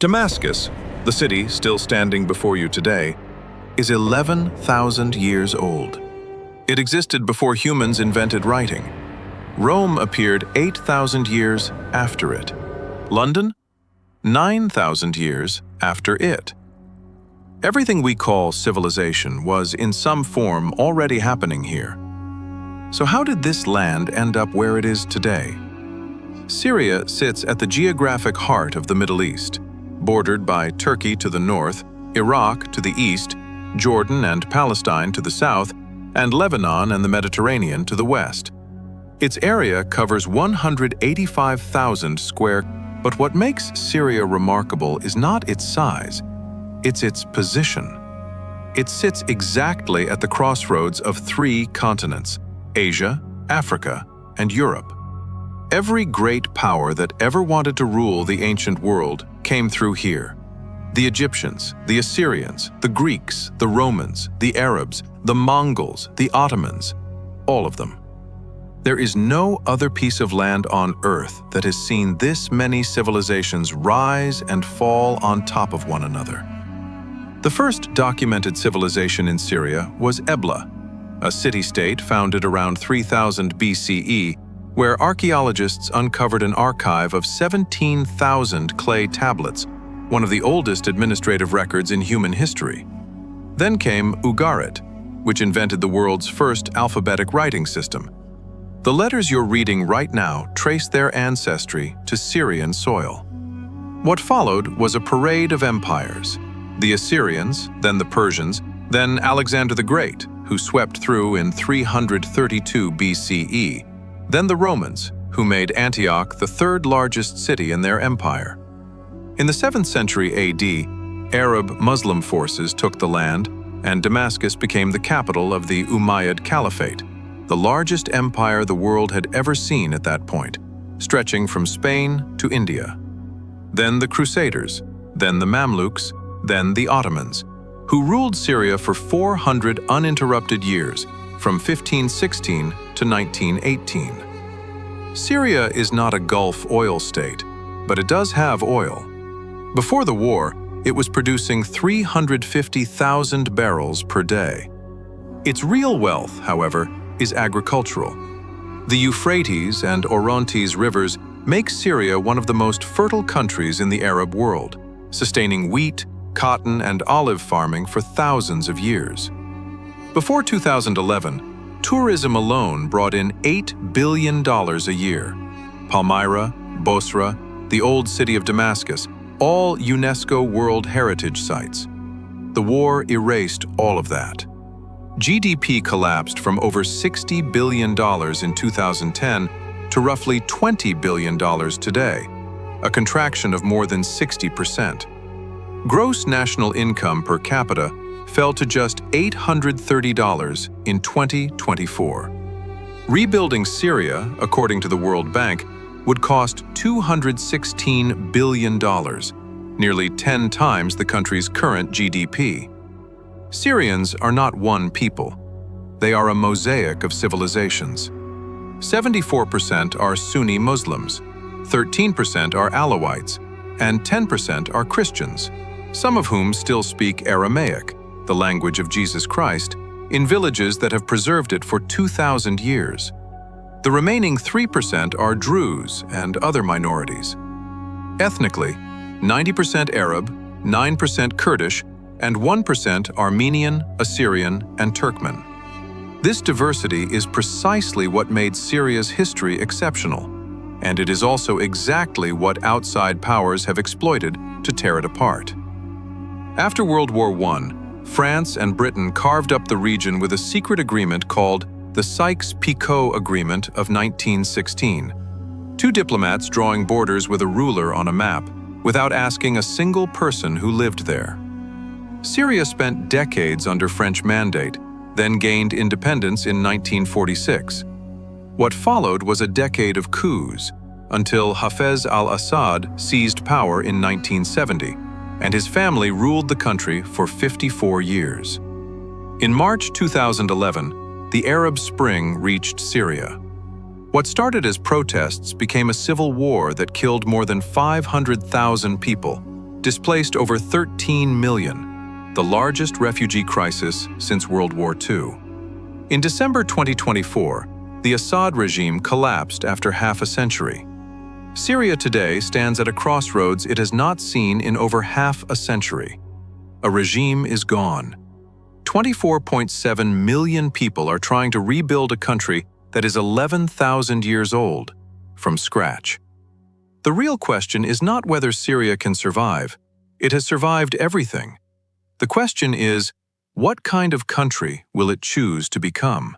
Damascus, the city still standing before you today, is 11,000 years old. It existed before humans invented writing. Rome appeared 8,000 years after it. London, 9,000 years after it. Everything we call civilization was in some form already happening here. So how did this land end up where it is today? Syria sits at the geographic heart of the Middle East, bordered by Turkey to the north, Iraq to the east, Jordan and Palestine to the south, and Lebanon and the Mediterranean to the west. Its area covers 185,000 square, but what makes Syria remarkable is not its size, it's its position. It sits exactly at the crossroads of three continents: Asia, Africa, and Europe. Every great power that ever wanted to rule the ancient world came through here. The Egyptians, the Assyrians, the Greeks, the Romans, the Arabs, the Mongols, the Ottomans, all of them. There is no other piece of land on earth that has seen this many civilizations rise and fall on top of one another. The first documented civilization in Syria was Ebla, a city-state founded around 3000 BCE, where archaeologists uncovered an archive of 17,000 clay tablets, one of the oldest administrative records in human history. Then came Ugarit, which invented the world's first alphabetic writing system. The letters you're reading right now trace their ancestry to Syrian soil. What followed was a parade of empires: the Assyrians, then the Persians, then Alexander the Great, who swept through in 332 BCE, then the Romans, who made Antioch the third largest city in their empire. In the 7th century AD, Arab Muslim forces took the land, and Damascus became the capital of the Umayyad Caliphate, the largest empire the world had ever seen at that point, stretching from Spain to India. Then the Crusaders, then the Mamluks, then the Ottomans, who ruled Syria for 400 uninterrupted years, from 1516 to 1918. Syria is not a Gulf oil state, but it does have oil. Before the war, it was producing 350,000 barrels per day. Its real wealth, however, is agricultural. The Euphrates and Orontes rivers make Syria one of the most fertile countries in the Arab world, sustaining wheat, cotton, and olive farming for thousands of years. Before 2011, tourism alone brought in $8 billion a year. Palmyra, Bosra, the old city of Damascus, all UNESCO World Heritage Sites. The war erased all of that. GDP collapsed from over $60 billion in 2010 to roughly $20 billion today, a contraction of more than 60%. Gross national income per capita fell to just $830 in 2024. Rebuilding Syria, according to the World Bank, would cost $216 billion, nearly 10 times the country's current GDP. Syrians are not one people. They are a mosaic of civilizations. 74% are Sunni Muslims, 13% are Alawites, and 10% are Christians, some of whom still speak Aramaic, the language of Jesus Christ, in villages that have preserved it for 2,000 years. The remaining 3% are Druze and other minorities. Ethnically, 90% Arab, 9% Kurdish, and 1% Armenian, Assyrian, and Turkmen. This diversity is precisely what made Syria's history exceptional, and it is also exactly what outside powers have exploited to tear it apart. After World War I, France and Britain carved up the region with a secret agreement called the Sykes-Picot Agreement of 1916. Two diplomats drawing borders with a ruler on a map, without asking a single person who lived there. Syria spent decades under French mandate, then gained independence in 1946. What followed was a decade of coups, until Hafez al-Assad seized power in 1970, and his family ruled the country for 54 years. In March 2011, the Arab Spring reached Syria. What started as protests became a civil war that killed more than 500,000 people, displaced over 13 million, the largest refugee crisis since World War II. In December 2024, the Assad regime collapsed after half a century. Syria today stands at a crossroads it has not seen in over half a century. A regime is gone. 24.7 million people are trying to rebuild a country that is 11,000 years old, from scratch. The real question is not whether Syria can survive. It has survived everything. The question is, what kind of country will it choose to become?